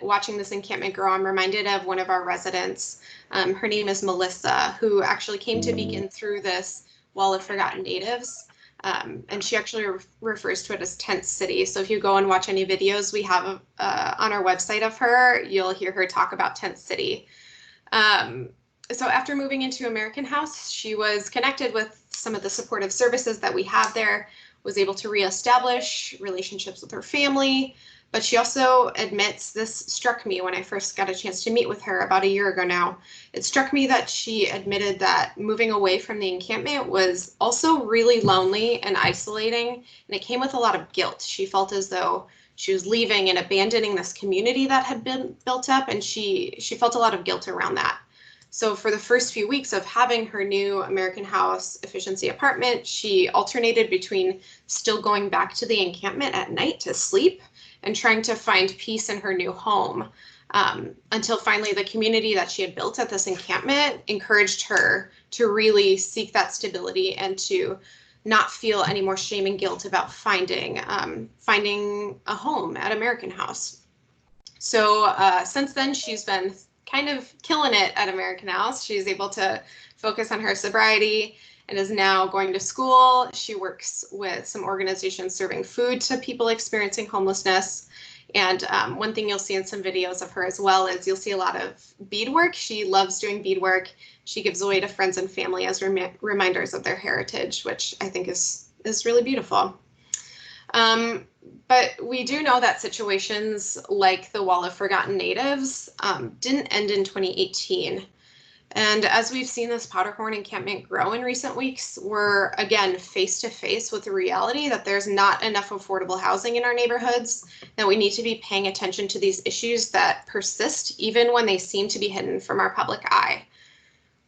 watching this encampment grow, I'm reminded of one of our residents. Her name is Melissa, who actually came to Beacon through this Wall of Forgotten Natives. And she actually refers to it as Tent City. So if you go and watch any videos we have on our website of her, you'll hear her talk about Tent City. So after moving into American House, she was connected with some of the supportive services that we have there, was able to reestablish relationships with her family. But she also admits, this struck me when I first got a chance to meet with her about a year ago now. It struck me that she admitted that moving away from the encampment was also really lonely and isolating, and it came with a lot of guilt. She felt as though she was leaving and abandoning this community that had been built up, and she felt a lot of guilt around that. So for the first few weeks of having her new American House efficiency apartment, she alternated between still going back to the encampment at night to sleep and trying to find peace in her new home, until finally the community that she had built at this encampment encouraged her to really seek that stability and to not feel any more shame and guilt about finding a home at American House. So since then, she's been kind of killing it at American House. She's able to focus on her sobriety and is now going to school. She works with some organizations serving food to people experiencing homelessness. And one thing you'll see in some videos of her as well is you'll see a lot of beadwork. She loves doing beadwork. She gives away to friends and family as reminders of their heritage, which I think is really beautiful. But we do know that situations like the Wall of Forgotten Natives didn't end in 2018. And as we've seen this Powderhorn encampment grow in recent weeks, we're again face to face with the reality that there's not enough affordable housing in our neighborhoods, that we need to be paying attention to these issues that persist even when they seem to be hidden from our public eye.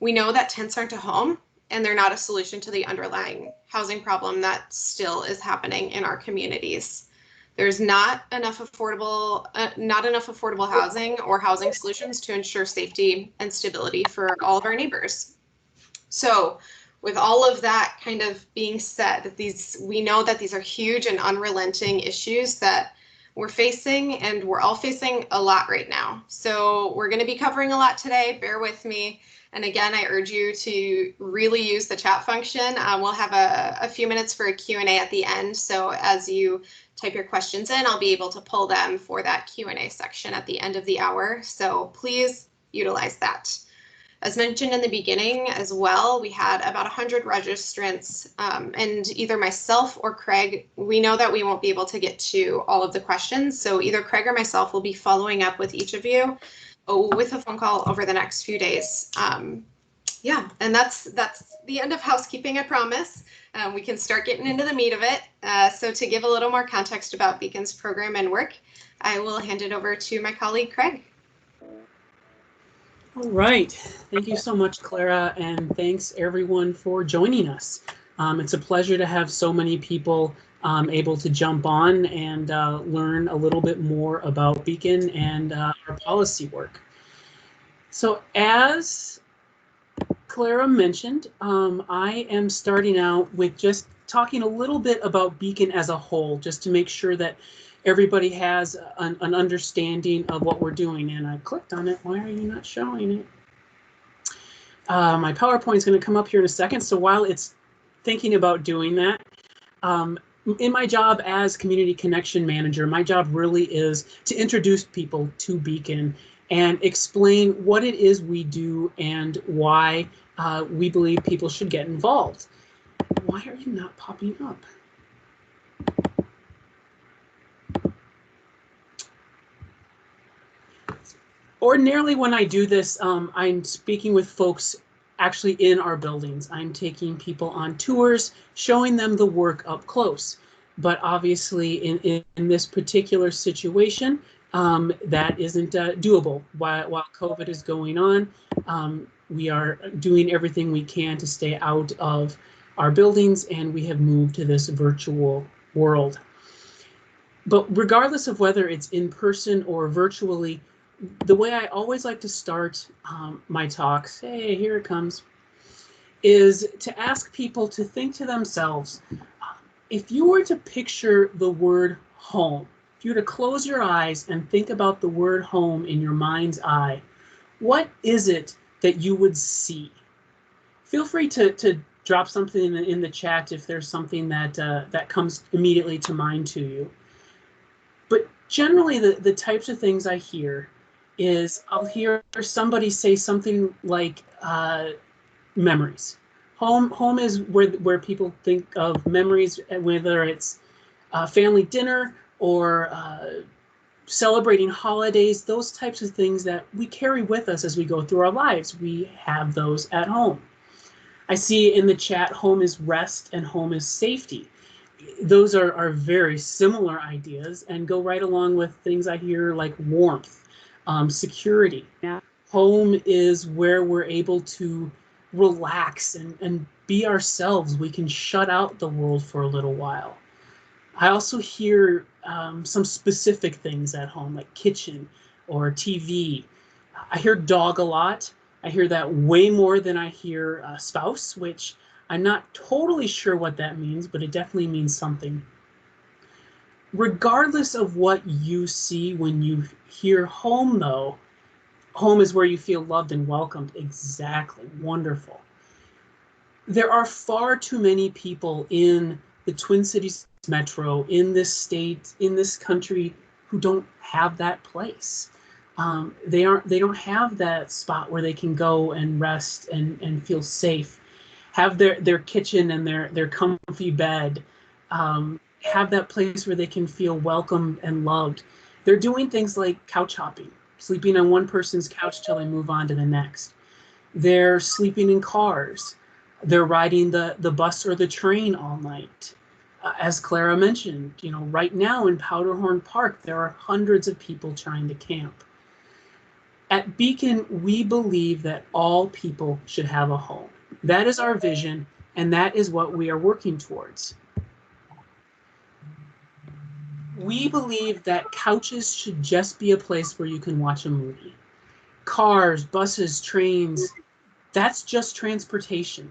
We know that tents aren't a home, and they're not a solution to the underlying housing problem that still is happening in our communities. There's not enough affordable housing or housing solutions to ensure safety and stability for all of our neighbors. So with all of that kind of being said, we know that these are huge and unrelenting issues that we're facing, and we're all facing a lot right now. So we're going to be covering a lot today. Bear with me. And again, I urge you to really use the chat function. We'll have a few minutes for a Q&A at the end. So as you type your questions in, I'll be able to pull them for that Q&A section at the end of the hour. So please utilize that. As mentioned in the beginning as well, we had about 100 registrants, and either myself or Craig, we know that we won't be able to get to all of the questions. So either Craig or myself will be following up with each of you with a phone call over the next few days. Yeah, and that's the end of housekeeping, I promise. We can start getting into the meat of it. So to give a little more context about Beacon's program and work, I will hand it over to my colleague, Craig. All right. Thank you so much, Clara, and thanks everyone for joining us. It's a pleasure to have so many people able to jump on and learn a little bit more about Beacon and our policy work. So as Clara mentioned, I am starting out with just talking a little bit about Beacon as a whole, just to make sure that everybody has an understanding of what we're doing. And I clicked on it. Why are you not showing it? My PowerPoint is going to come up here in a second. So while it's thinking about doing that, in my job as Community Connection Manager, my job really is to introduce people to Beacon and explain what it is we do and why we believe people should get involved. Why are you not popping up? Ordinarily, when I do this, I'm speaking with folks actually in our buildings. I'm taking people on tours, showing them the work up close. But obviously, in this particular situation, that isn't doable. While COVID is going on, we are doing everything we can to stay out of our buildings, and we have moved to this virtual world. But regardless of whether it's in person or virtually, the way I always like to start my talks, hey, here it comes, is to ask people to think to themselves, if you were to picture the word home, if you were to close your eyes and think about the word home in your mind's eye, what is it that you would see? Feel free to drop something in the chat if there's something that that comes immediately to mind to you. But generally, the types of things I hear is I'll hear somebody say something like memories. Home is where people think of memories, whether it's family dinner or celebrating holidays, those types of things that we carry with us as we go through our lives. We have those at home. I see in the chat, home is rest and home is safety. Those are very similar ideas and go right along with things I hear like warmth, security. Yeah. Home is where we're able to relax and be ourselves. We can shut out the world for a little while. I also hear some specific things at home, like kitchen or TV. I hear dog a lot. I hear that way more than I hear spouse, which I'm not totally sure what that means, but it definitely means something. Regardless of what you see when you hear home, though, home is where you feel loved and welcomed. Exactly. Wonderful. There are far too many people in the Twin Cities metro, in this state, in this country, who don't have that place. They don't have that spot where they can go and rest and feel safe, have their kitchen and their comfy bed, have that place where they can feel welcome and loved. They're doing things like couch hopping, sleeping on one person's couch till they move on to the next. They're sleeping in cars. They're riding the bus or the train all night. As Clara mentioned, right now in Powderhorn Park, there are hundreds of people trying to camp. At Beacon, we believe that all people should have a home. That is our vision, and that is what we are working towards. We believe that couches should just be a place where you can watch a movie. Cars, buses, trains, that's just transportation.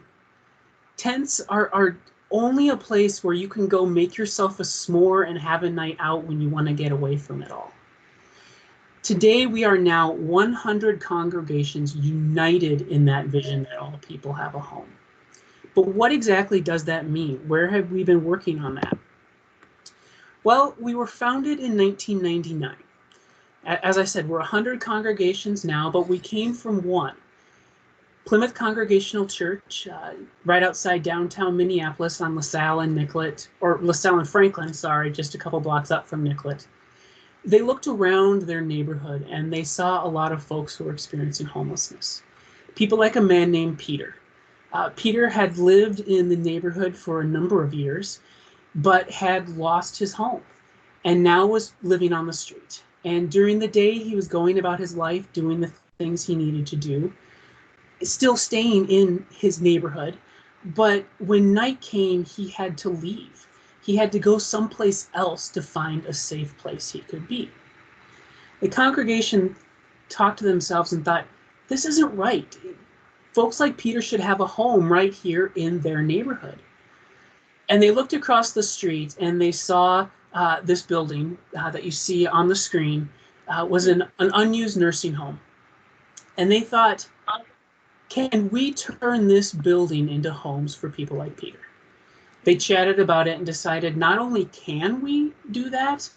Tents are only a place where you can go make yourself a s'more and have a night out when you want to get away from it all. Today, we are now 100 congregations united in that vision that all people have a home. But what exactly does that mean? Where have we been working on that? Well, we were founded in 1999. As I said, we're 100 congregations now, but we came from one. Plymouth Congregational Church, right outside downtown Minneapolis on LaSalle and Nicollet, or LaSalle and Franklin, sorry, just a couple blocks up from Nicollet. They looked around their neighborhood and they saw a lot of folks who were experiencing homelessness. People like a man named Peter. Peter had lived in the neighborhood for a number of years, but had lost his home and now was living on the street. And during the day, he was going about his life, doing the things he needed to do, still staying in his neighborhood. But when night came, he had to leave. He had to go someplace else to find a safe place he could be. The congregation talked to themselves and thought, this isn't right. Folks like Peter should have a home right here in their neighborhood. And they looked across the street and they saw this building that you see on the screen was an unused nursing home. And they thought, can we turn this building into homes for people like Peter? They chatted about it and decided not only can we do that,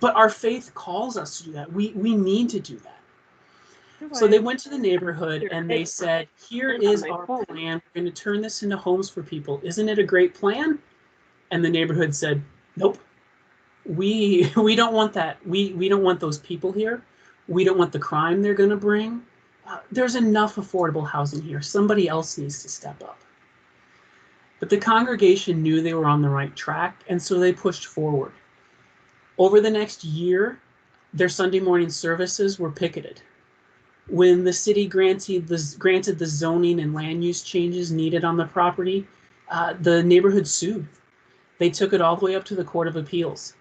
but our faith calls us to do that. We need to do that. So they went to the neighborhood and they said, here is our plan. We're going to turn this into homes for people. Isn't it a great plan? And the neighborhood said, nope, we don't want that. We don't want those people here. We don't want the crime they're going to bring. There's enough affordable housing here. Somebody else needs to step up. But the congregation knew they were on the right track, and so they pushed forward. Over the next year, their Sunday morning services were picketed. When the city granted the zoning and land use changes needed on the property, the neighborhood sued. They took it all the way up to the Court of Appeals.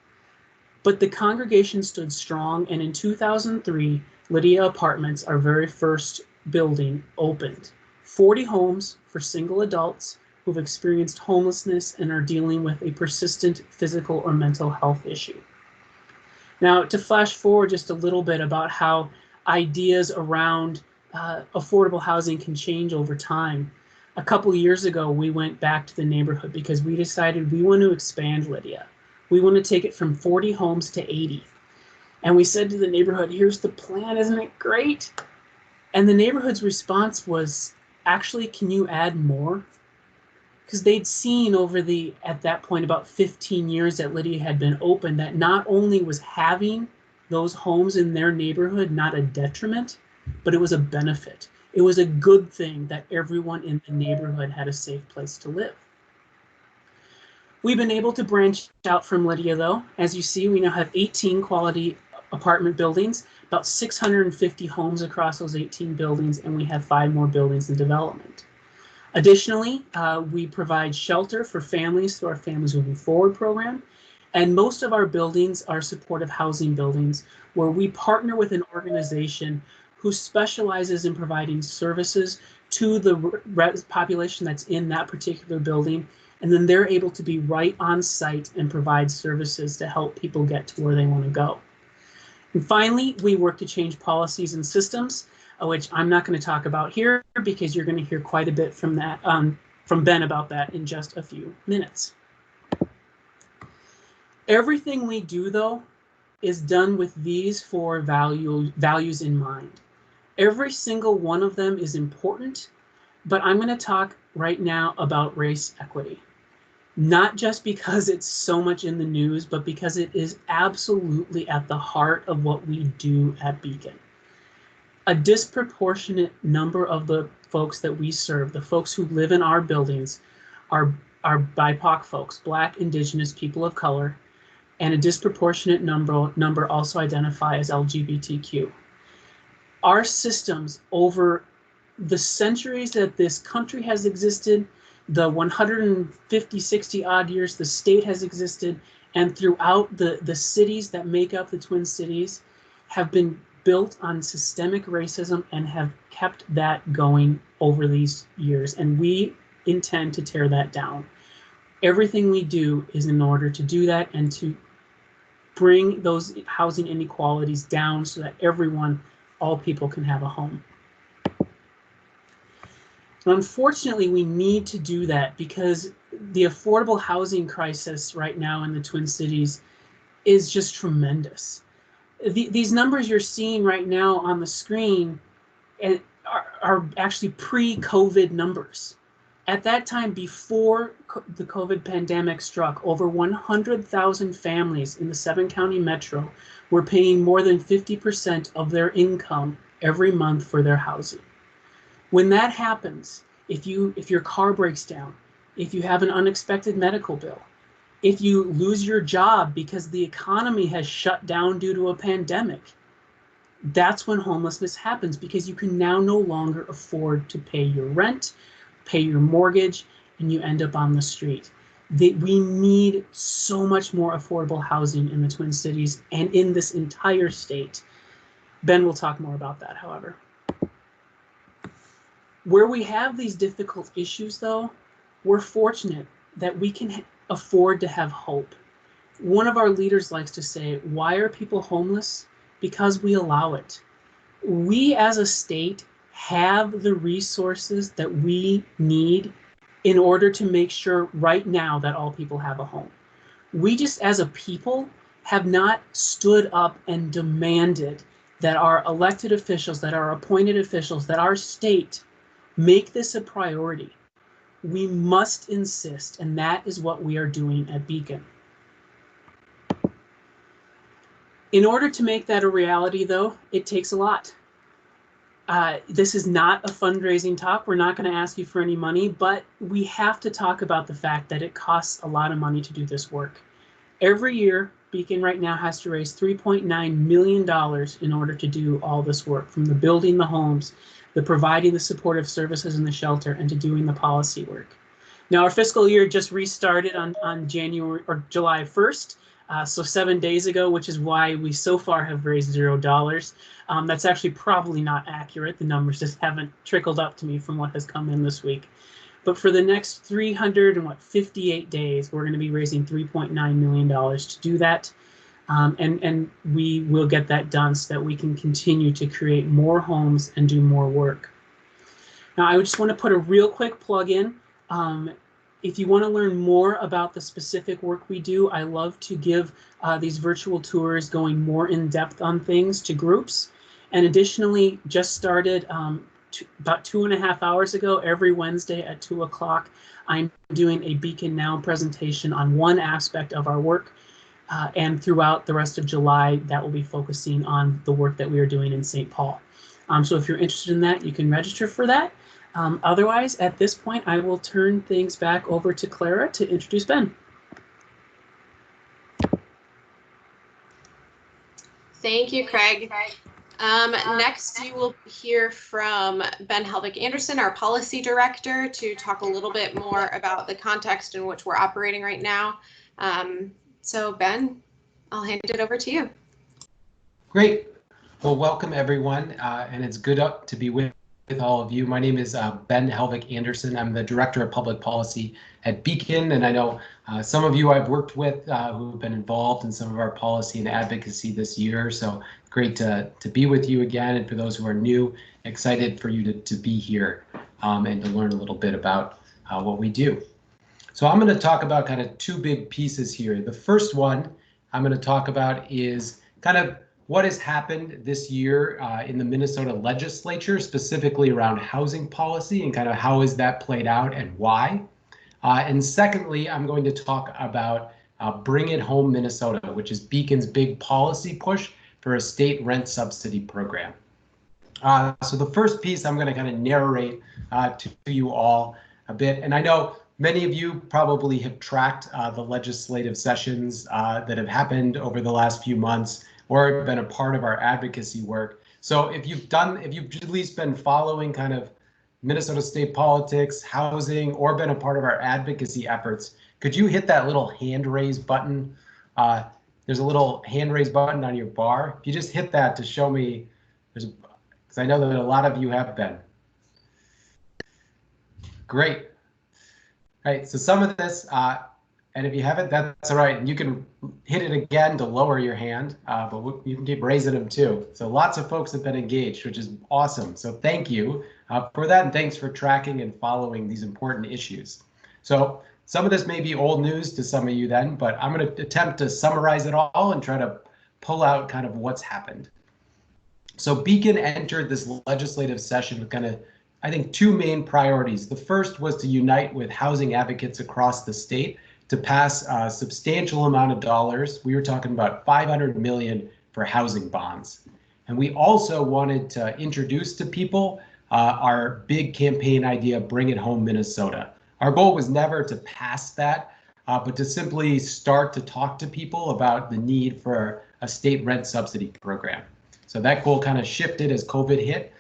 But the congregation stood strong, and in 2003, Lydia Apartments, our very first building, opened. 40 homes for single adults who've experienced homelessness and are dealing with a persistent physical or mental health issue. Now, to flash forward just a little bit about how ideas around affordable housing can change over time. A couple years ago, we went back to the neighborhood because we decided we want to expand Lydia. We want to take it from 40 homes to 80. And we said to the neighborhood, here's the plan, isn't it great? And the neighborhood's response was, actually, can you add more? Because they'd seen over at that point, about 15 years that Lydia had been open, that not only was having those homes in their neighborhood not a detriment, but it was a benefit. It was a good thing that everyone in the neighborhood had a safe place to live. We've been able to branch out from Lydia, though. As you see, we now have 18 quality apartment buildings, about 650 homes across those 18 buildings, and we have 5 more buildings in development. Additionally, we provide shelter for families through our Families Moving Forward program, and most of our buildings are supportive housing buildings where we partner with an organization who specializes in providing services to the population that's in that particular building, and then they're able to be right on site and provide services to help people get to where they want to go. And finally, we work to change policies and systems, which I'm not going to talk about here because you're going to hear quite a bit from that from Ben about that in just a few minutes. Everything we do, though, is done with these 4 values in mind. Every single one of them is important, but I'm going to talk right now about race equity. Not just because it's so much in the news, but because it is absolutely at the heart of what we do at Beacon. A disproportionate number of the folks that we serve, the folks who live in our buildings, are BIPOC folks, Black, Indigenous, people of color, and a disproportionate number also identify as LGBTQ. Our systems over the centuries that this country has existed, the 150, 60 odd years the state has existed, and throughout the cities that make up the Twin Cities, have been built on systemic racism and have kept that going over these years. And we intend to tear that down. Everything we do is in order to do that and to bring those housing inequalities down so that all people can have a home. And unfortunately, we need to do that because the affordable housing crisis right now in the Twin Cities is just tremendous. These numbers you're seeing right now on the screen are actually pre-COVID numbers. At that time, before the COVID pandemic struck, over 100,000 families in the 7-county metro were paying more than 50% of their income every month for their housing. When that happens, if your car breaks down, if you have an unexpected medical bill, if you lose your job because the economy has shut down due to a pandemic, that's when homelessness happens, because you can now no longer afford to pay your rent, pay your mortgage, and you end up on the street. We need so much more affordable housing in the Twin Cities and in this entire state. Ben will talk more about that, however. Where we have these difficult issues, though, we're fortunate that we can afford to have hope. One of our leaders likes to say, why are people homeless? Because we allow it. We as a state have the resources that we need in order to make sure right now that all people have a home. We just as a people have not stood up and demanded that our elected officials, that our appointed officials, that our state make this a priority. We must insist, and that is what we are doing at Beacon. In order to make that a reality, though, it takes a lot. This is not a fundraising talk. We're not going to ask you for any money, but we have to talk about the fact that it costs a lot of money to do this work. Every year, Beacon right now has to raise $3.9 million in order to do all this work, from the building the homes, the providing the supportive services in the shelter, and to doing the policy work. Now, our fiscal year just restarted on July 1st. So 7 days ago, which is why we so far have raised $0. That's actually probably not accurate. The numbers just haven't trickled up to me from what has come in this week. But for the next 358 days, we're going to be raising $3.9 million to do that. and we will get that done so that we can continue to create more homes and do more work. Now, I just want to put a real quick plug in. If you want to learn more about the specific work we do, I love to give these virtual tours going more in depth on things to groups. And additionally, just started about 2.5 hours ago, every Wednesday at 2 o'clock, I'm doing a Beacon Now presentation on one aspect of our work. And throughout the rest of July, that will be focusing on the work that we are doing in St. Paul. So if you're interested in that, you can register for that. Otherwise, at this point, I will turn things back over to Clara to introduce Ben. Thank you, Craig. Next, you will hear from Ben Helvig Anderson, our policy director, to talk a little bit more about the context in which we're operating right now. So Ben, I'll hand it over to you. Great. Well, welcome everyone, and it's good to be with all of you. My name is Ben Helvig Anderson. I'm the Director of Public Policy at Beacon, and I know some of you I've worked with who have been involved in some of our policy and advocacy this year, so great to be with you again. And for those who are new, excited for you to be here and to learn a little bit about what we do. So I'm going to talk about kind of two big pieces here. The first one I'm going to talk about is kind of what has happened this year in the Minnesota legislature, specifically around housing policy and kind of how has that played out and why. And secondly, I'm going to talk about Bring It Home Minnesota, which is Beacon's big policy push for a state rent subsidy program. So the first piece I'm going to kind of narrate to you all a bit. And I know many of you probably have tracked the legislative sessions that have happened over the last few months or been a part of our advocacy work. So if you've at least been following kind of Minnesota state politics, housing, or been a part of our advocacy efforts, could you hit that little hand raise button? There's a little hand raise button on your bar. If you just hit that to show me, because I know that a lot of you have been. Great. All right, so some of this, and if you haven't, that's all right. And you can hit it again to lower your hand, but you can keep raising them too. So lots of folks have been engaged, which is awesome. So thank you for that, and thanks for tracking and following these important issues. So some of this may be old news to some of you then, but I'm going to attempt to summarize it all and try to pull out kind of what's happened. So Beacon entered this legislative session with kind of, I think, two main priorities. The first was to unite with housing advocates across the state to pass a substantial amount of dollars. We were talking about $500 million for housing bonds. And we also wanted to introduce to people our big campaign idea, Bring It Home Minnesota. Our goal was never to pass that, but to simply start to talk to people about the need for a state rent subsidy program. So that goal kind of shifted as COVID hit.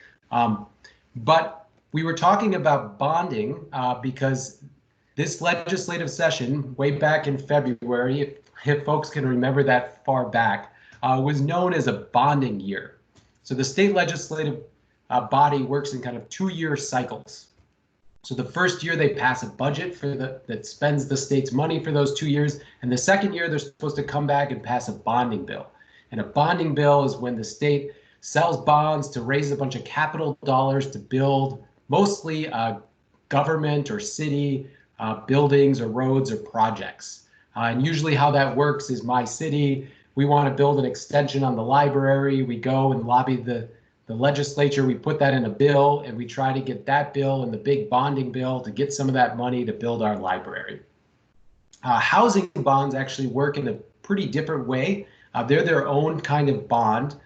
But we were talking about bonding because this legislative session, way back in February, if folks can remember that far back, was known as a bonding year. So the state legislative body works in kind of 2-year cycles. So the first year they pass a budget for that spends the state's money for those 2 years, and the second year they're supposed to come back and pass a bonding bill. And a bonding bill is when the state sells bonds to raise a bunch of capital dollars to build mostly government or city buildings or roads or projects. And usually how that works is my city, we want to build an extension on the library, we go and lobby the legislature, we put that in a bill, and we try to get that bill and the big bonding bill to get some of that money to build our library. Housing bonds actually work in a pretty different way. They're their own kind of bond,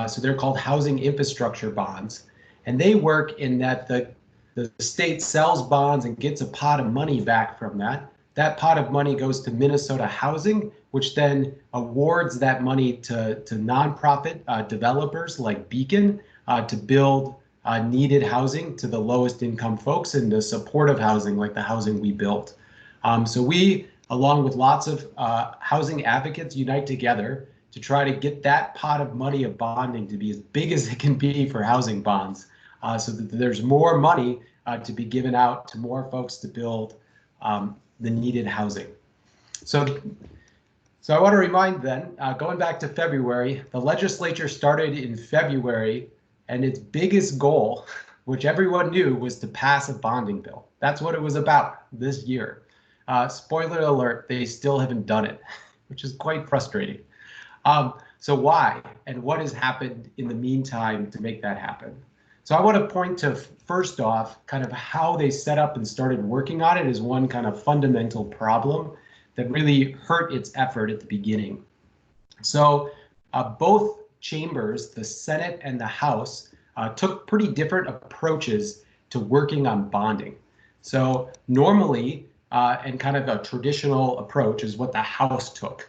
so they're called housing infrastructure bonds. And they work in that the state sells bonds and gets a pot of money back from that. That pot of money goes to Minnesota Housing, which then awards that money to nonprofit developers like Beacon to build needed housing to the lowest income folks and the supportive housing like the housing we built. So we, along with lots of housing advocates, unite together to try to get that pot of money of bonding to be as big as it can be for housing bonds, so that there's more money to be given out to more folks to build the needed housing. So So I want to remind then, going back to February, the legislature started in February, and its biggest goal, which everyone knew, was to pass a bonding bill. That's what it was about this year. Spoiler alert, they still haven't done it, which is quite frustrating. So why and what has happened in the meantime to make that happen? So I want to point to, first off, kind of how they set up and started working on it as one kind of fundamental problem that really hurt its effort at the beginning. So both chambers, the Senate and the House, took pretty different approaches to working on bonding. So normally, and kind of a traditional approach is what the House took,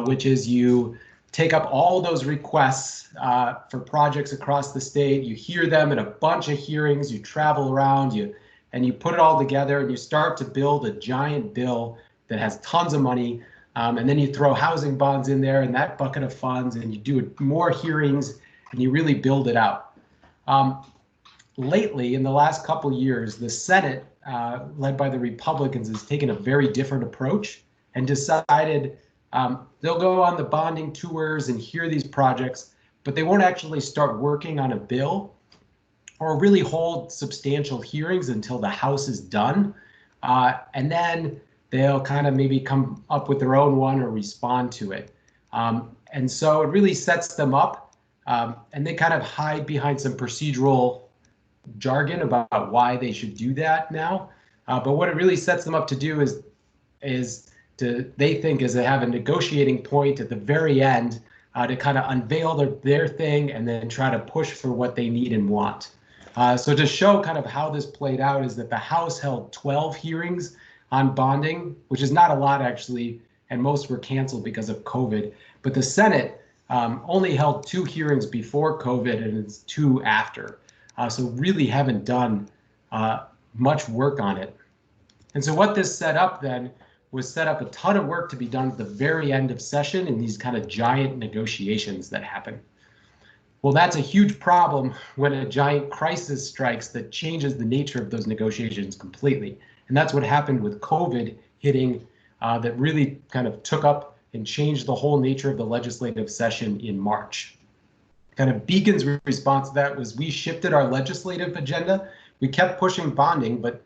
which is you take up all those requests for projects across the state, you hear them in a bunch of hearings, you travel around, and you put it all together and you start to build a giant bill that has tons of money, and then you throw housing bonds in there and that bucket of funds, and you do more hearings and you really build it out. Lately, in the last couple years, the Senate, led by the Republicans, has taken a very different approach and decided they'll go on the bonding tours and hear these projects, but they won't actually start working on a bill or really hold substantial hearings until the House is done. And then they'll kind of maybe come up with their own one or respond to it. And so it really sets them up, and they kind of hide behind some procedural jargon about why they should do that now. But what it really sets them up to do they think is to have a negotiating point at the very end to kind of unveil their thing and then try to push for what they need and want. So to show kind of how this played out is that the House held 12 hearings on bonding, which is not a lot actually, and most were canceled because of COVID. But the Senate only held 2 hearings before COVID and it's 2 after. So really haven't done much work on it. And so what this set up then was set up a ton of work to be done at the very end of session in these kind of giant negotiations that happen. Well, that's a huge problem when a giant crisis strikes that changes the nature of those negotiations completely. And that's what happened with COVID hitting, that really kind of took up and changed the whole nature of the legislative session in March. Kind of Beacon's response to that was we shifted our legislative agenda. We kept pushing bonding, but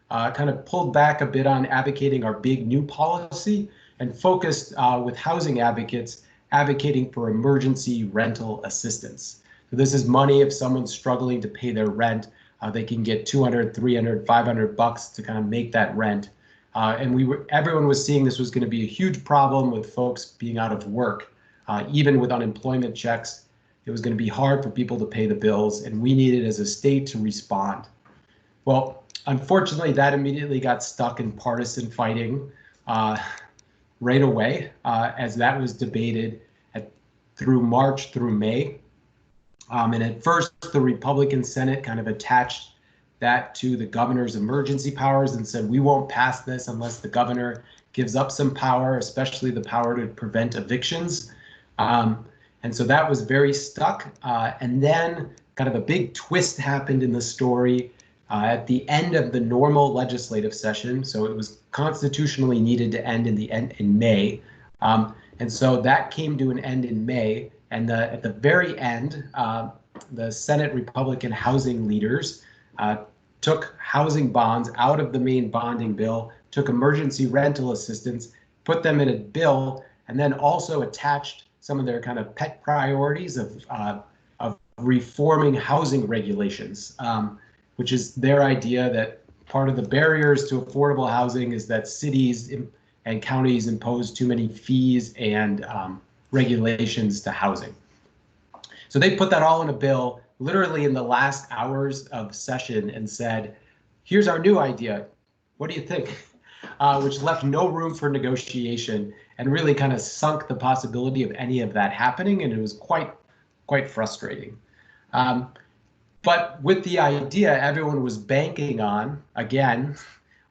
kind of pulled back a bit on advocating our big new policy and focused with housing advocates advocating for emergency rental assistance. So this is money if someone's struggling to pay their rent, they can get 200, 300, 500 bucks to kind of make that rent. And everyone was seeing this was going to be a huge problem with folks being out of work. Even with unemployment checks, it was going to be hard for people to pay the bills, and we needed as a state to respond. Well, unfortunately, that immediately got stuck in partisan fighting right away, as that was debated through March through May. And at first, the Republican Senate kind of attached that to the governor's emergency powers and said, we won't pass this unless the governor gives up some power, especially the power to prevent evictions. And so that was very stuck. And then kind of a big twist happened in the story at the end of the normal legislative session. So it was constitutionally needed to end in May. And so that came to an end in May. And at the very end, the Senate Republican housing leaders took housing bonds out of the main bonding bill, took emergency rental assistance, put them in a bill, and then also attached some of their kind of pet priorities of reforming housing regulations, which is their idea that part of the barriers to affordable housing is that cities and counties impose too many fees and regulations to housing. So they put that all in a bill literally in the last hours of session and said, here's our new idea. What do you think? Which left no room for negotiation and really kind of sunk the possibility of any of that happening. And it was quite frustrating. But with the idea everyone was banking on, again,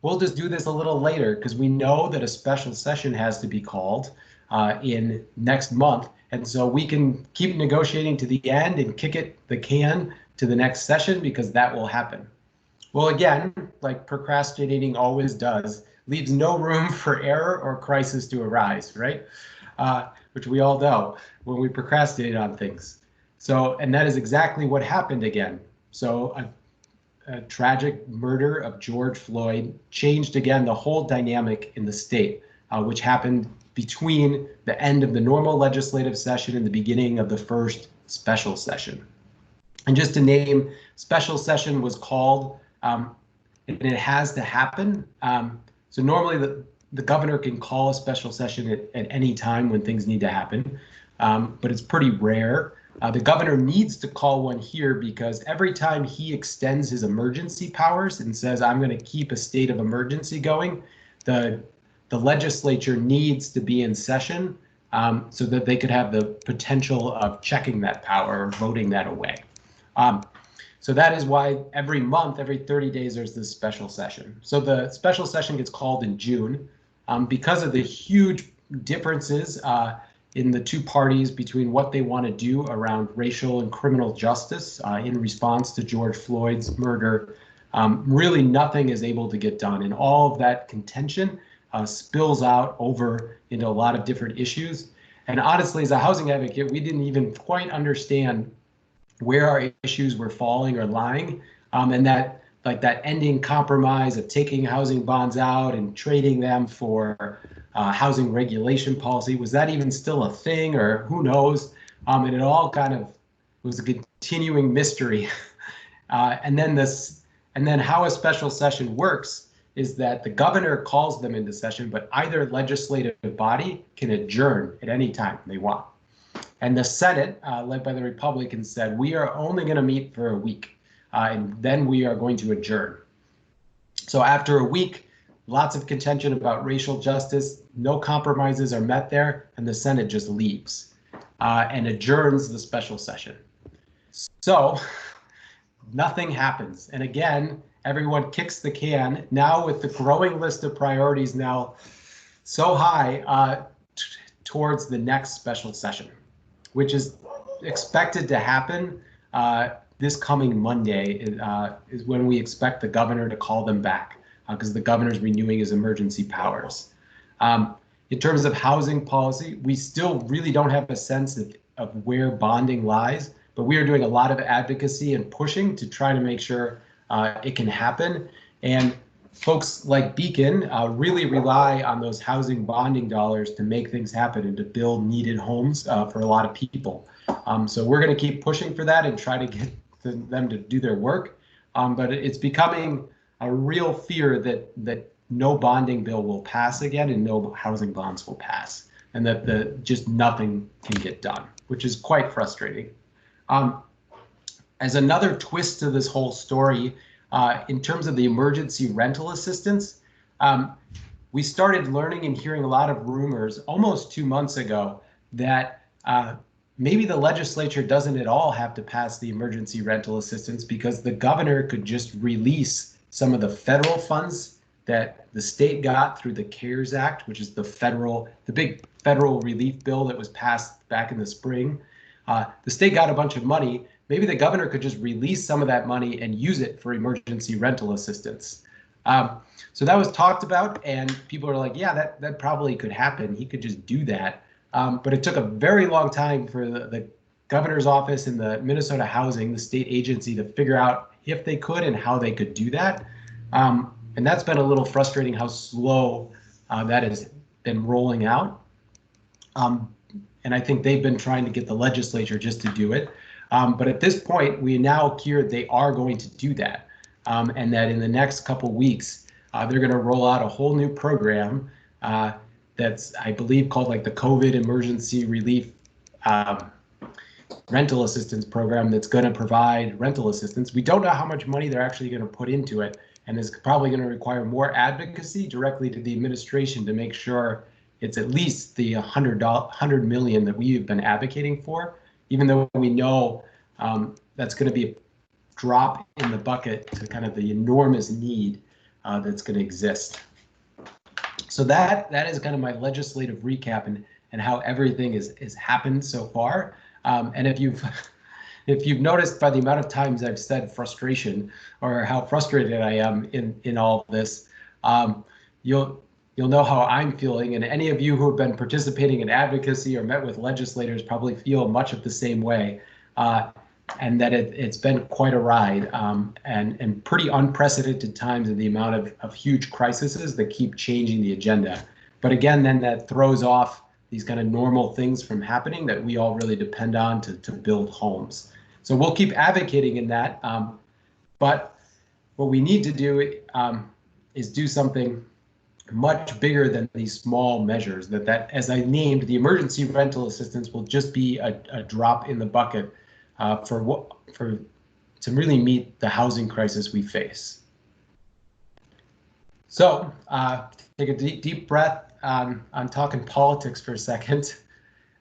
we'll just do this a little later because we know that a special session has to be called in next month. And so we can keep negotiating to the end and kick the can to the next session because that will happen. Well, again, like procrastinating always does, leaves no room for error or crisis to arise, right? which we all know when we procrastinate on things. So, and that is exactly what happened again. So a tragic murder of George Floyd changed again the whole dynamic in the state, which happened between the end of the normal legislative session and the beginning of the first special session. And just to name, special session was called, and it has to happen. So normally the governor can call a special session at any time when things need to happen, but it's pretty rare. The governor needs to call one here because every time he extends his emergency powers and says, I'm going to keep a state of emergency going, the legislature needs to be in session so that they could have the potential of checking that power or voting that away. So that is why every month, every 30 days, there's this special session. So the special session gets called in June because of the huge differences in the two parties between what they want to do around racial and criminal justice in response to George Floyd's murder. Really nothing is able to get done, and all of that contention spills out over into a lot of different issues. And honestly, as a housing advocate, we didn't even quite understand where our issues were falling or lying, and that like that ending compromise of taking housing bonds out and trading them for housing regulation policy, was that even still a thing, or who knows? And it all kind of was a continuing mystery. And then how a special session works is that the governor calls them into session, but either legislative body can adjourn at any time they want. And the Senate, led by the Republicans, said, we are only going to meet for a week, and then we are going to adjourn. So after a week, lots of contention about racial justice, no compromises are met there, and the Senate just leaves and adjourns the special session. So nothing happens. And again, everyone kicks the can. Now with the growing list of priorities now so high towards the next special session, which is expected to happen this coming Monday is when we expect the governor to call them back because the governor's renewing his emergency powers. In terms of housing policy, we still really don't have a sense of where bonding lies, but we are doing a lot of advocacy and pushing to try to make sure it can happen. And folks like Beacon really rely on those housing bonding dollars to make things happen and to build needed homes for a lot of people. So we're going to keep pushing for that and try to get them to do their work. But it's becoming a real fear that no bonding bill will pass again and no housing bonds will pass, and that just nothing can get done, which is quite frustrating. As another twist to this whole story, in terms of the emergency rental assistance, we started learning and hearing a lot of rumors almost 2 months ago that maybe the legislature doesn't at all have to pass the emergency rental assistance because the governor could just release some of the federal funds that the state got through the CARES Act, which is the big federal relief bill that was passed back in the spring. The state got a bunch of money. Maybe the governor could just release some of that money and use it for emergency rental assistance. So that was talked about, and people are like, yeah, that probably could happen. He could just do that. But it took a very long time for the governor's office and the Minnesota Housing, the state agency, to figure out if they could and how they could do that. And that's been a little frustrating how slow that has been rolling out. And I think they've been trying to get the legislature just to do it. But at this point, we now hear they are going to do that, and that in the next couple weeks, they're going to roll out a whole new program that's, I believe, called like the COVID Emergency Relief Rental Assistance Program that's going to provide rental assistance. We don't know how much money they're actually going to put into it, and it's probably going to require more advocacy directly to the administration to make sure it's at least the $100 million that we've been advocating for, even though we know that's going to be a drop in the bucket to kind of the enormous need that's going to exist. So that is kind of my legislative recap and how everything is happened so far. And if you've noticed by the amount of times I've said frustration or how frustrated I am in all of this, you'll you'll know how I'm feeling. And any of you who have been participating in advocacy or met with legislators probably feel much of the same way. And that it's been quite a ride and pretty unprecedented times in the amount of huge crises that keep changing the agenda. But again, then that throws off these kind of normal things from happening that we all really depend on to build homes. So we'll keep advocating in that. But what we need to do is do something much bigger than these small measures. That as I named, the emergency rental assistance will just be a drop in the bucket to really meet the housing crisis we face. So take a deep breath. I'm talking politics for a second,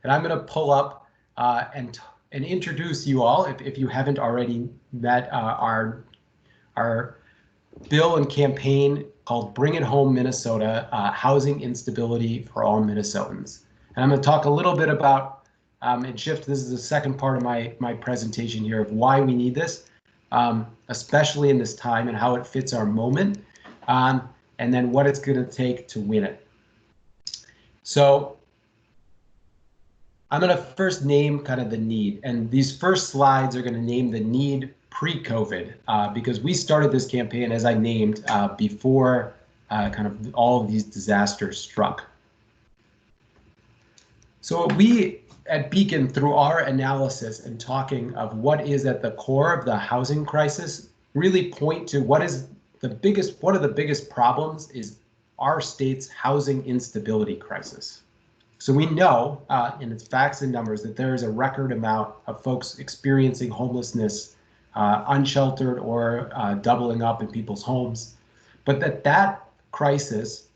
and I'm going to pull up and introduce you all, if you haven't already met, our bill and campaign called Bring It Home Minnesota, Housing Instability for All Minnesotans. And I'm going to talk a little bit about and shift. This is the second part of my presentation here of why we need this, especially in this time and how it fits our moment, and then what it's going to take to win it. So I'm going to first name kind of the need, and these first slides are going to name the need pre-COVID, because we started this campaign, as I named, before kind of all of these disasters struck. So we at Beacon, through our analysis and talking of what is at the core of the housing crisis, really point to one of the biggest problems is our state's housing instability crisis. So we know in its facts and numbers that there is a record amount of folks experiencing homelessness, unsheltered or doubling up in people's homes, but that crisis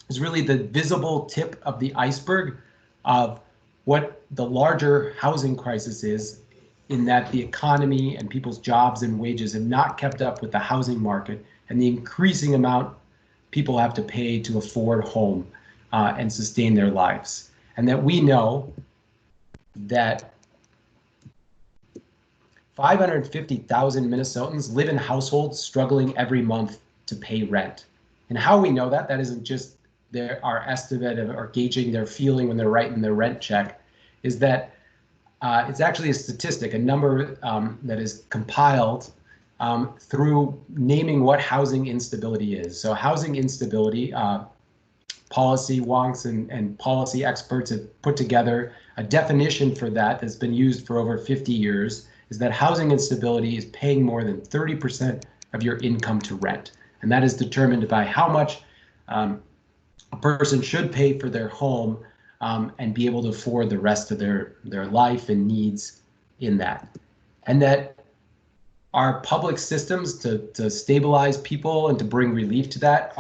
is really the visible tip of the iceberg of what the larger housing crisis is, in that the economy and people's jobs and wages have not kept up with the housing market and the increasing amount people have to pay to afford home and sustain their lives. And that we know that 550,000 Minnesotans live in households struggling every month to pay rent. And how we know that isn't just our estimate or gauging their feeling when they're writing their rent check, is that it's actually a statistic, a number that is compiled through naming what housing instability is. So housing instability, policy wonks and policy experts have put together a definition for that that's been used for over 50 years, is that housing instability is paying more than 30% of your income to rent. And that is determined by how much a person should pay for their home and be able to afford the rest of their life and needs in that. And that our public systems to stabilize people and to bring relief to that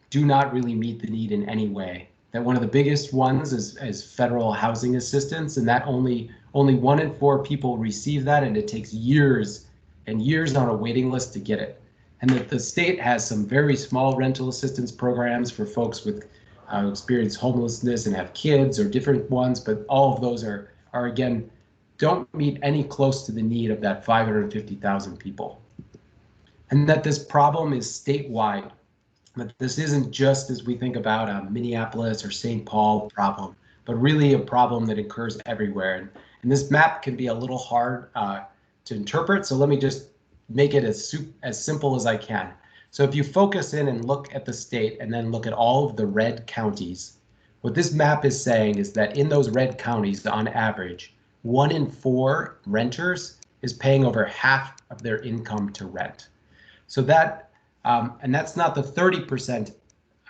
do not really meet the need in any way. That one of the biggest ones is federal housing assistance, and that only 1 in 4 people receive that, and it takes years and years on a waiting list to get it. And that the state has some very small rental assistance programs for folks with experience homelessness and have kids, or different ones, but all of those are again, don't meet any close to the need of that 550,000 people. And that this problem is statewide, that this isn't just, as we think about a Minneapolis or St. Paul problem, but really a problem that occurs everywhere. And this map can be a little hard to interpret, so let me just make it as simple as I can. So if you focus in and look at the state and then look at all of the red counties, what this map is saying is that in those red counties, on average, 1 in 4 renters is paying over half of their income to rent. So that, and that's not the 30%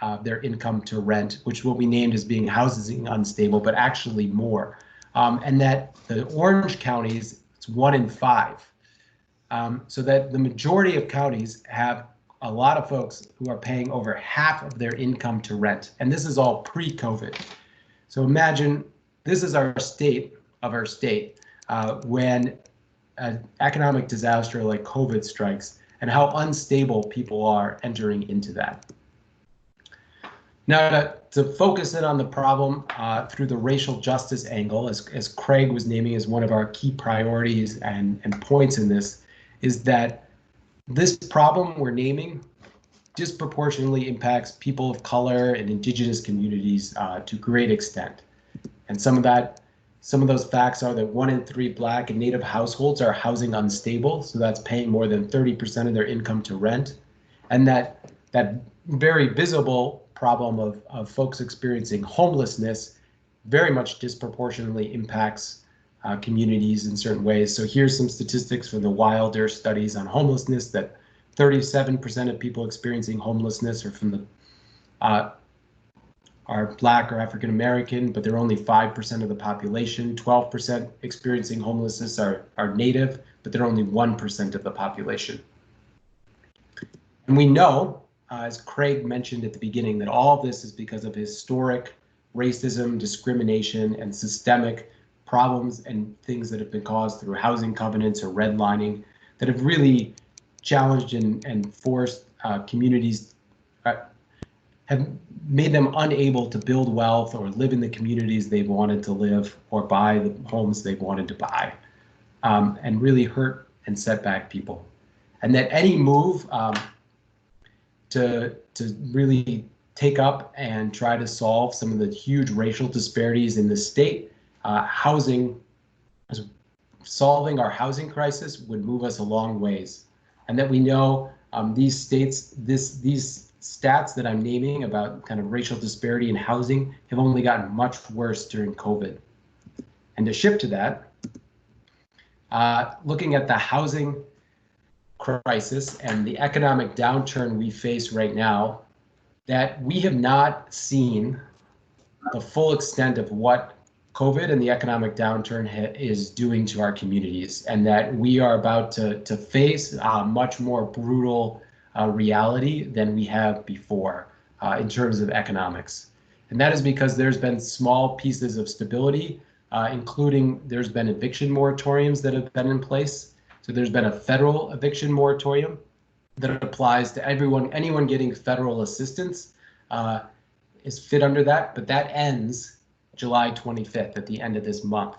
of their income to rent, which will be named as being housing unstable, but actually more. And that the orange counties, it's 1 in 5. So that the majority of counties have a lot of folks who are paying over half of their income to rent. And this is all pre-COVID. So imagine this is our state when an economic disaster like COVID strikes, and how unstable people are entering into that. Now, to focus in on the problem through the racial justice angle, as Craig was naming as one of our key priorities and points in this, is that this problem we're naming disproportionately impacts people of color and indigenous communities to a great extent. And some of those facts are that 1 in 3 Black and Native households are housing unstable, so that's paying more than 30% of their income to rent. And that very visible problem of folks experiencing homelessness very much disproportionately impacts communities in certain ways. So here's some statistics from the Wilder studies on homelessness, that 37% of people experiencing homelessness are from the are Black or African American, but they're only 5% of the population. 12% experiencing homelessness are Native, but they're only 1% of the population. And we know, as Craig mentioned at the beginning, that all of this is because of historic racism, discrimination, and systemic problems and things that have been caused through housing covenants or redlining that have really challenged and forced communities, have made them unable to build wealth or live in the communities they've wanted to live or buy the homes they've wanted to buy, and really hurt and set back people. And that any move to really take up and try to solve some of the huge racial disparities in the state, solving our housing crisis would move us a long ways. And that we know these stats that I'm naming about kind of racial disparity in housing have only gotten much worse during COVID. And to shift to that, looking at the housing crisis and the economic downturn we face right now, that we have not seen the full extent of what COVID and the economic downturn is doing to our communities, and that we are about to face a much more brutal reality than we have before in terms of economics. And that is because there's been small pieces of stability, including there's been eviction moratoriums that have been in place. So there's been a federal eviction moratorium that applies to anyone getting federal assistance is fit under that, but that ends July 25th at the end of this month.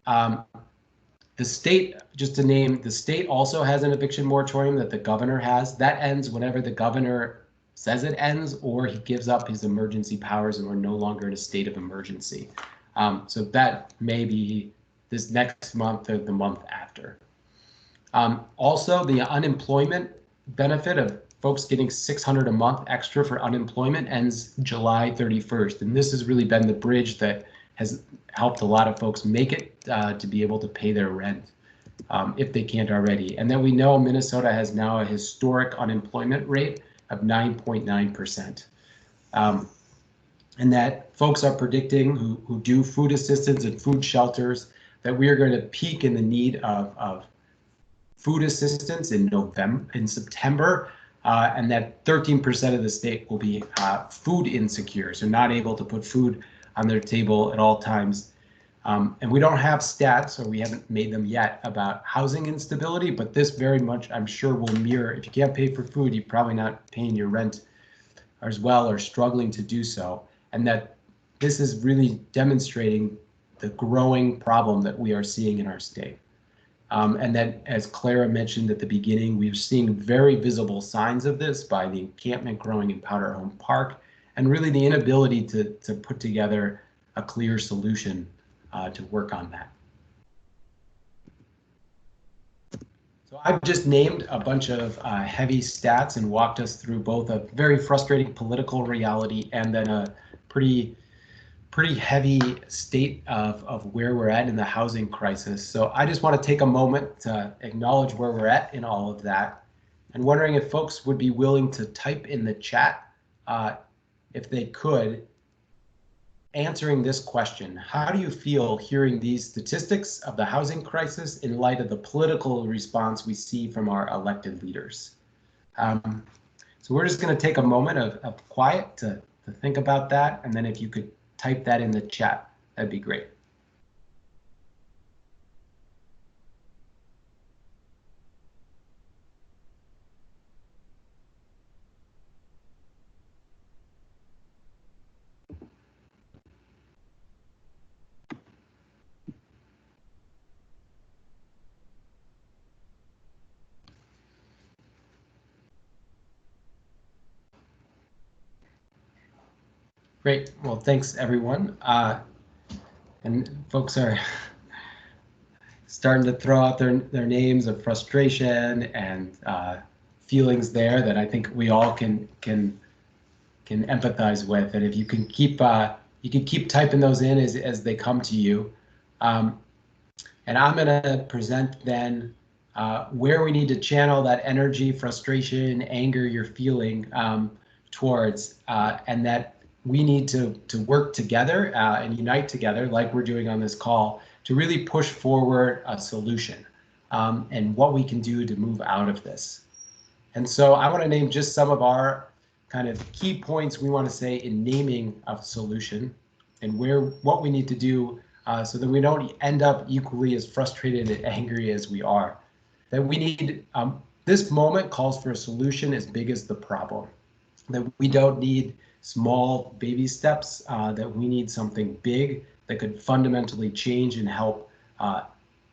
The state, just to name, the state also has an eviction moratorium that the governor has. That ends whenever the governor says it ends, or he gives up his emergency powers and we're no longer in a state of emergency. So that may be this next month or the month after. Also, the unemployment benefit of folks getting $600 a month extra for unemployment ends July 31st. And this has really been the bridge that has helped a lot of folks make it to be able to pay their rent if they can't already. And then we know Minnesota has now a historic unemployment rate of 9.9%. And that folks are predicting who do food assistance and food shelters that we are going to peak in the need of food assistance in September, and that 13% of the state will be food insecure, so not able to put food on their table at all times. And we don't have stats, or we haven't made them yet, about housing instability, but this very much, I'm sure, will mirror. If you can't pay for food, you're probably not paying your rent as well, or struggling to do so. And that this is really demonstrating the growing problem that we are seeing in our state. And that, as Clara mentioned at the beginning, we're seeing very visible signs of this by the encampment growing in Powder Home Park, and really the inability to put together a clear solution to work on that. So I've just named a bunch of heavy stats and walked us through both a very frustrating political reality and then a pretty heavy state of where we're at in the housing crisis. So I just want to take a moment to acknowledge where we're at in all of that, and wondering if folks would be willing to type in the chat, if they could, answering this question: how do you feel hearing these statistics of the housing crisis in light of the political response we see from our elected leaders? So we're just going to take a moment of quiet to think about that, and then if you could type that in the chat, that'd be great. Great. Well, thanks everyone. And folks are starting to throw out their names of frustration and feelings there that I think we all can empathize with. And if you can keep typing those in as they come to you. And I'm going to present then where we need to channel that energy, frustration, anger you're feeling towards, and that we need to work together and unite together, like we're doing on this call, to really push forward a solution and what we can do to move out of this. And so I want to name just some of our kind of key points we want to say in naming a solution and what we need to do so that we don't end up equally as frustrated and angry as we are. That we need, this moment calls for a solution as big as the problem. That we don't need small baby steps, that we need something big that could fundamentally change and help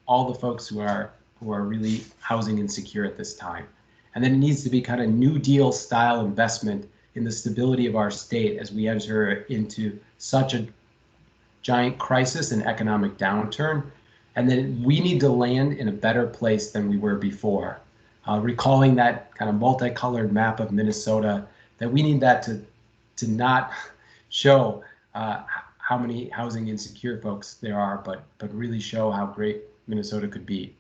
all the folks who are really housing insecure at this time. And then it needs to be kind of New Deal style investment in the stability of our state as we enter into such a giant crisis and economic downturn. And then we need to land in a better place than we were before. Recalling that kind of multicolored map of Minnesota, that we need that to not show how many housing insecure folks there are, but really show how great Minnesota could be.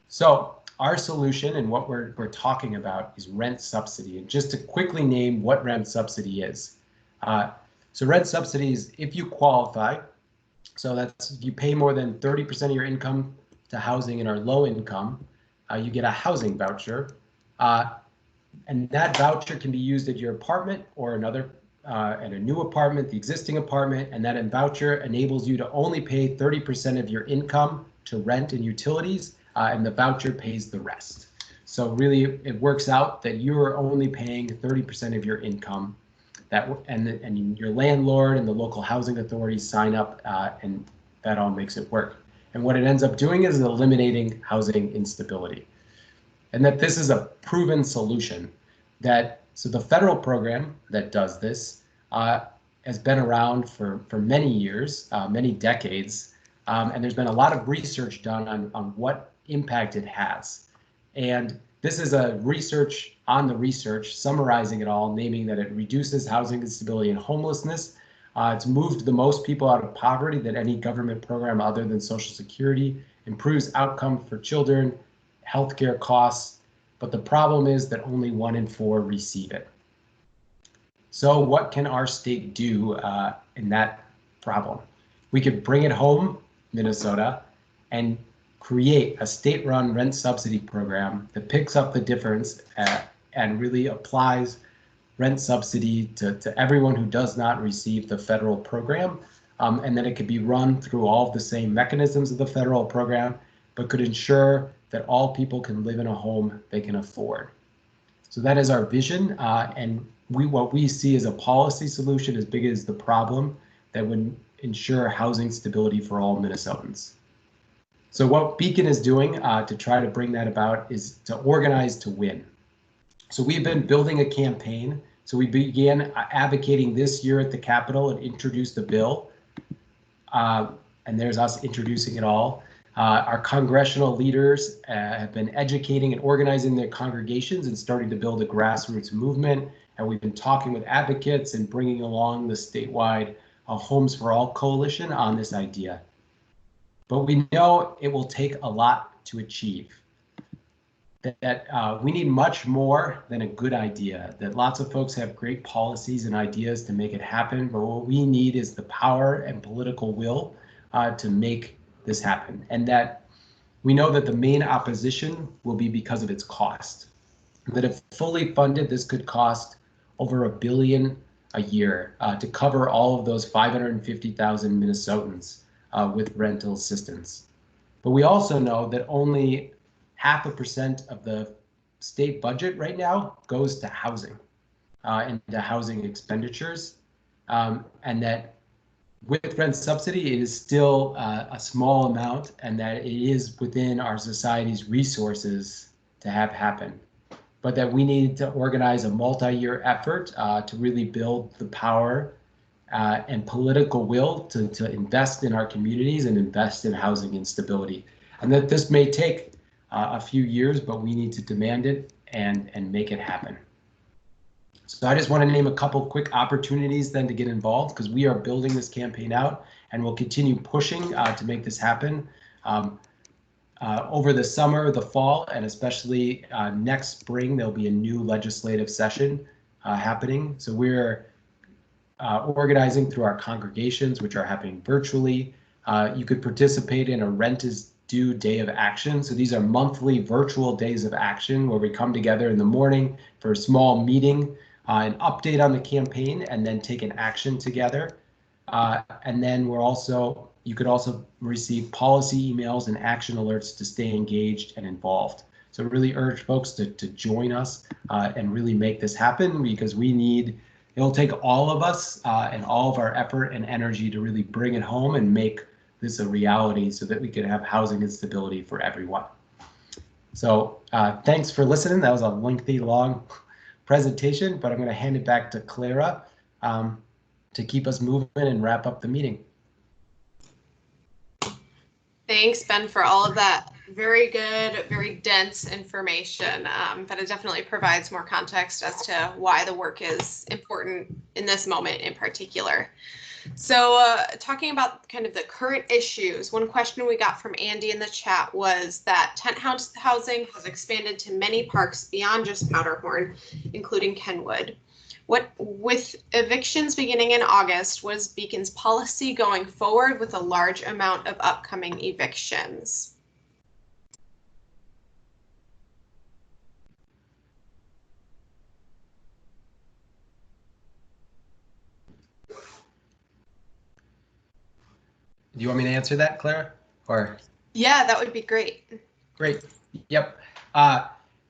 So our solution and what we're talking about is rent subsidy. And just to quickly name what rent subsidy is. So rent subsidy is if you qualify, so that's if you pay more than 30% of your income to housing and are low income, you get a housing voucher. And that voucher can be used at your apartment or another, at a new apartment, the existing apartment, and that voucher enables you to only pay 30% of your income to rent and utilities, and the voucher pays the rest. So really, it works out that you're only paying 30% of your income, and your landlord and the local housing authorities sign up, and that all makes it work. And what it ends up doing is eliminating housing instability. And that this is a proven solution. So the federal program that does this has been around for many years, many decades, and there's been a lot of research done on what impact it has. And this is a research on the research, summarizing it all, naming that it reduces housing instability and homelessness. It's moved the most people out of poverty than any government program other than Social Security, improves outcome for children, healthcare costs, but the problem is that only 1 in 4 receive it. So what can our state do in that problem? We could bring it home, Minnesota, and create a state-run rent subsidy program that picks up the difference and really applies rent subsidy to everyone who does not receive the federal program, and then it could be run through all of the same mechanisms of the federal program, but could ensure that all people can live in a home they can afford. So that is our vision, and what we see as a policy solution as big as the problem that would ensure housing stability for all Minnesotans. So what Beacon is doing to try to bring that about is to organize to win. So we've been building a campaign. So we began advocating this year at the Capitol and introduced a bill. And there's us introducing it all. Our congressional leaders have been educating and organizing their congregations and starting to build a grassroots movement. And we've been talking with advocates and bringing along the statewide Homes for All coalition on this idea. But we know it will take a lot to achieve. That we need much more than a good idea, that lots of folks have great policies and ideas to make it happen, but what we need is the power and political will to make this happen. And that we know that the main opposition will be because of its cost. That if fully funded, this could cost over $1 billion a year to cover all of those 550,000 Minnesotans with rental assistance. But we also know that only 0.5% of the state budget right now goes to housing, into housing expenditures, and that with rent subsidy, it is still a small amount, and that it is within our society's resources to have happen. But that we need to organize a multi-year effort to really build the power and political will to invest in our communities and invest in housing instability. And that this may take a few years, but we need to demand it and make it happen. So I just want to name a couple quick opportunities then to get involved, because we are building this campaign out and we'll continue pushing to make this happen. Over the summer, the fall, and especially next spring, there'll be a new legislative session happening. So we're organizing through our congregations, which are happening virtually. You could participate in a rent is due day of action. So these are monthly virtual days of action where we come together in the morning for a small meeting, an update on the campaign, and then take an action together. And then you could also receive policy emails and action alerts to stay engaged and involved. So really urge folks to join us and really make this happen, because it'll take all of us and all of our effort and energy to really bring it home and make this a reality so that we can have housing instability for everyone. So thanks for listening. That was a lengthy, long presentation, but I'm going to hand it back to Clara to keep us moving and wrap up the meeting. Thanks, Ben, for all of that very good, very dense information, but it definitely provides more context as to why the work is important in this moment in particular. So talking about kind of the current issues, one question we got from Andy in the chat was that tent housing has expanded to many parks beyond just Powderhorn, including Kenwood. With evictions beginning in August, was Beacon's policy going forward with a large amount of upcoming evictions? Do you want me to answer that, Clara? Or yeah, that would be great. Great. Yep.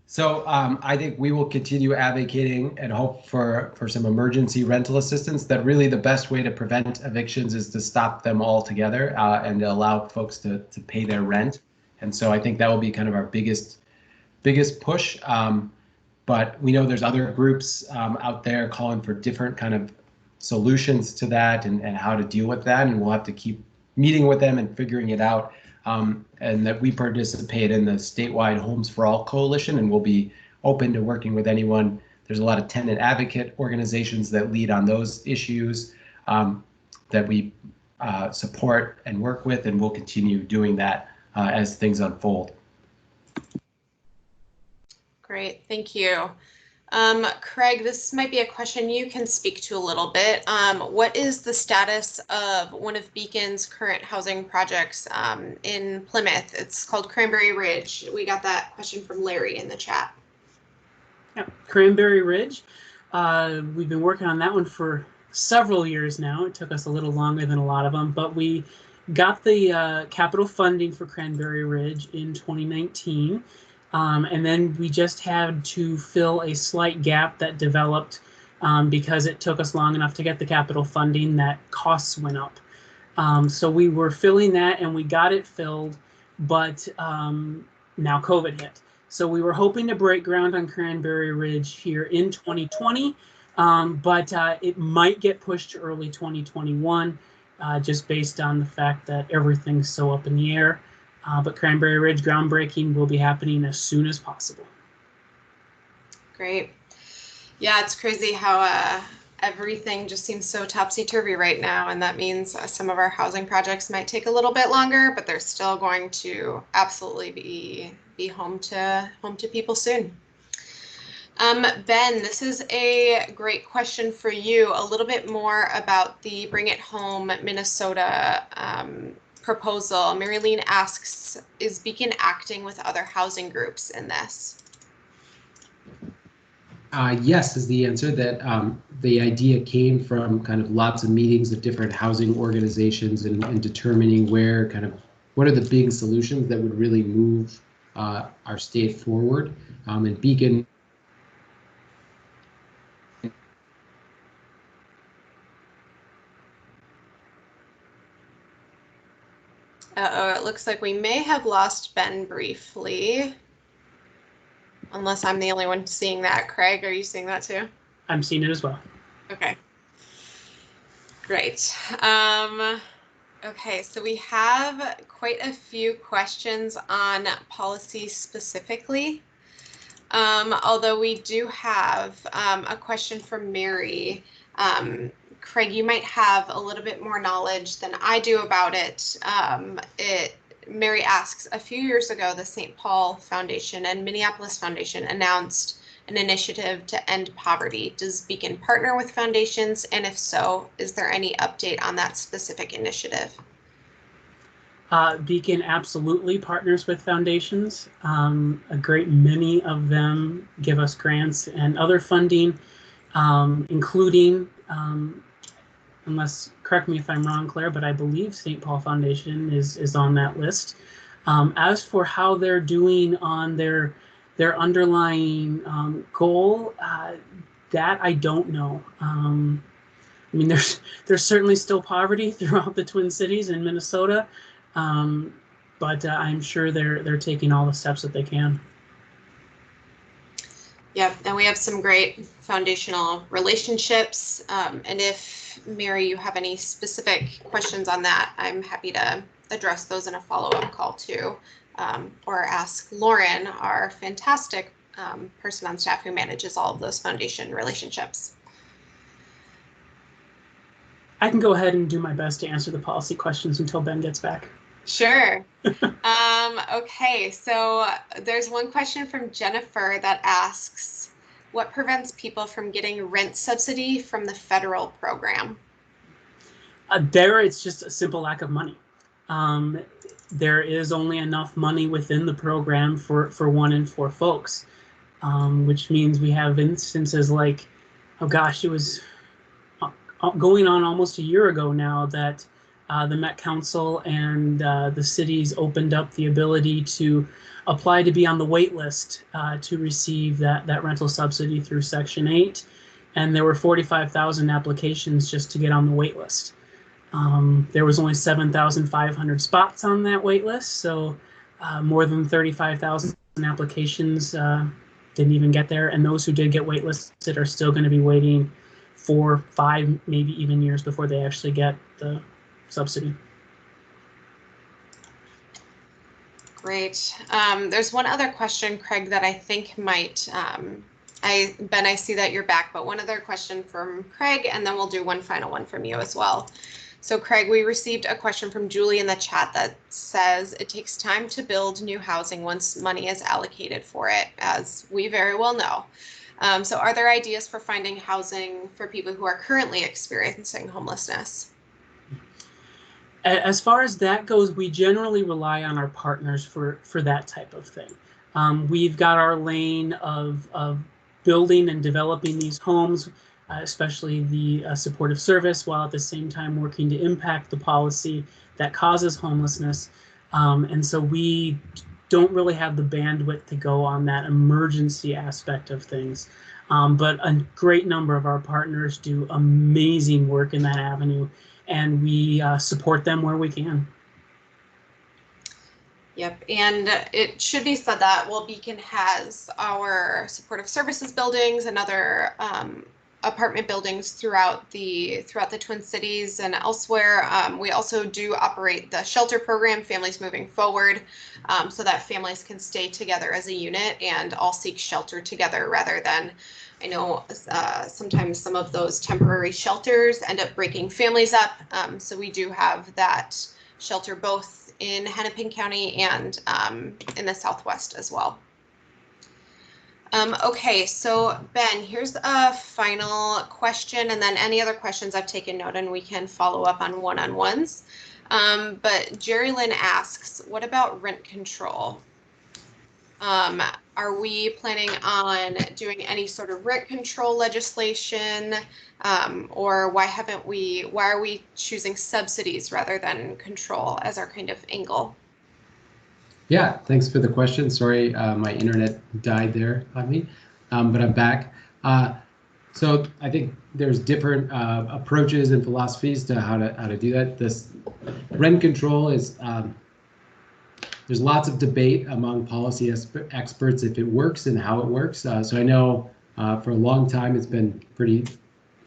So I think we will continue advocating and hope for some emergency rental assistance. That really the best way to prevent evictions is to stop them altogether and to allow folks to pay their rent. And so I think that will be kind of our biggest push. But we know there's other groups out there calling for different kind of solutions to that and how to deal with that. And we'll have to keep meeting with them and figuring it out. And that we participate in the statewide Homes for All coalition, and we'll be open to working with anyone. There's a lot of tenant advocate organizations that lead on those issues that we support and work with, and we'll continue doing that as things unfold. Great, thank you. Craig, this might be a question you can speak to a little bit. What is the status of one of Beacon's current housing projects in Plymouth? It's called Cranberry Ridge. We got that question from Larry in the chat. Yeah, Cranberry Ridge. We've been working on that one for several years now. It took us a little longer than a lot of them, but we got the capital funding for Cranberry Ridge in 2019. And then we just had to fill a slight gap that developed because it took us long enough to get the capital funding that costs went up. So we were filling that and we got it filled, but now COVID hit. So we were hoping to break ground on Cranberry Ridge here in 2020, but it might get pushed to early 2021 just based on the fact that everything's so up in the air. But Cranberry Ridge groundbreaking will be happening as soon as possible. Great. Yeah, it's crazy how everything just seems so topsy-turvy right now, and that means some of our housing projects might take a little bit longer, but they're still going to absolutely be home to people soon. Ben, this is a great question for you. A little bit more about the Bring It Home Minnesota proposal. Marilyn asks, is Beacon acting with other housing groups in this? Yes is the answer. That the idea came from kind of lots of meetings of different housing organizations and determining what are the big solutions that would really move our state forward. And Beacon It looks like we may have lost Ben briefly. Unless I'm the only one seeing that. Craig, are you seeing that too? I'm seeing it as well. Okay. Great. Okay, so we have quite a few questions on policy specifically. Although we do have a question from Mary. Craig, you might have a little bit more knowledge than I do about it. Mary asks, a few years ago, the St. Paul Foundation and Minneapolis Foundation announced an initiative to end poverty. Does Beacon partner with foundations? And if so, is there any update on that specific initiative? Beacon absolutely partners with foundations. A great many of them give us grants and other funding, including, unless, correct me if I'm wrong, Claire, but I believe St. Paul Foundation is on that list. As for how they're doing on their underlying goal, that I don't know. I mean, there's certainly still poverty throughout the Twin Cities in Minnesota, but I'm sure they're taking all the steps that they can. Yep, and we have some great foundational relationships. And if, Mary, you have any specific questions on that, I'm happy to address those in a follow-up call too, or ask Lauren, our fantastic person on staff who manages all of those foundation relationships. I can go ahead and do my best to answer the policy questions until Ben gets back. Sure. Okay, so there's one question from Jennifer that asks, what prevents people from getting rent subsidy from the federal program? There, it's just a simple lack of money. There is only enough money within the program for 1 in 4 folks, which means we have instances like, oh gosh, it was going on almost a year ago now that the Met Council and the cities opened up the ability to apply to be on the wait list to receive that rental subsidy through Section 8. And there were 45,000 applications just to get on the wait list. There was only 7,500 spots on that wait list, so more than 35,000 applications didn't even get there. And those who did get waitlisted are still going to be waiting 4, 5, maybe even years before they actually get the subsidy. Great. There's one other question, Craig, that I think might, Ben, I see that you're back, but one other question from Craig, and then we'll do one final one from you as well. So Craig, we received a question from Julie in the chat that says it takes time to build new housing once money is allocated for it, as we very well know. So are there ideas for finding housing for people who are currently experiencing homelessness? As far as that goes, we generally rely on our partners for that type of thing. We've got our lane of building and developing these homes, especially the supportive service, while at the same time working to impact the policy that causes homelessness. And so we don't really have the bandwidth to go on that emergency aspect of things. But a great number of our partners do amazing work in that avenue, and we support them where we can. Yep, and it should be said that while Beacon has our supportive services buildings and other apartment buildings throughout the Twin Cities and elsewhere, we also do operate the shelter program, Families Moving Forward, so that families can stay together as a unit and all seek shelter together rather than, I know sometimes some of those temporary shelters end up breaking families up. So we do have that shelter both in Hennepin County and in the Southwest as well. Okay, so Ben, here's a final question, and then any other questions I've taken note and we can follow up on one-on-ones. But Jerry Lynn asks, what about rent control? Are we planning on doing any sort of rent control legislation, or why are we choosing subsidies rather than control as our kind of angle? Yeah, thanks for the question. Sorry, my internet died there on me, but I'm back. So I think there's different approaches and philosophies to how to do that. This rent control is there's lots of debate among policy experts if it works and how it works. So I know for a long time it's been pretty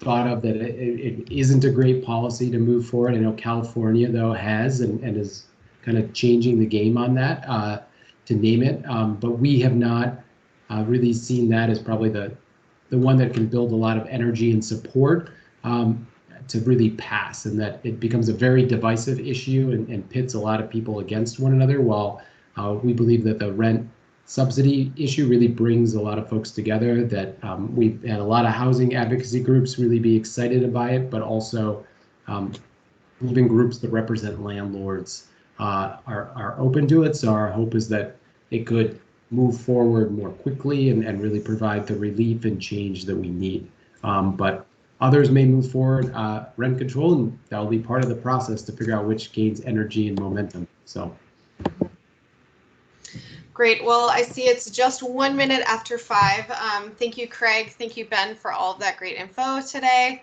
thought of that it isn't a great policy to move forward. I know California, though, has and is kind of changing the game on that, to name it. But we have not really seen that as probably the one that can build a lot of energy and support to really pass, and that it becomes a very divisive issue and pits a lot of people against one another, while we believe that the rent subsidy issue really brings a lot of folks together, that we've had a lot of housing advocacy groups really be excited by it, but also even groups that represent landlords are open to it. So our hope is that it could move forward more quickly and really provide the relief and change that we need. But others may move forward rent control, and that will be part of the process to figure out which gains energy and momentum. So. Great. Well, I see it's just 1 minute after 5. Thank you, Craig. Thank you, Ben, for all of that great info today.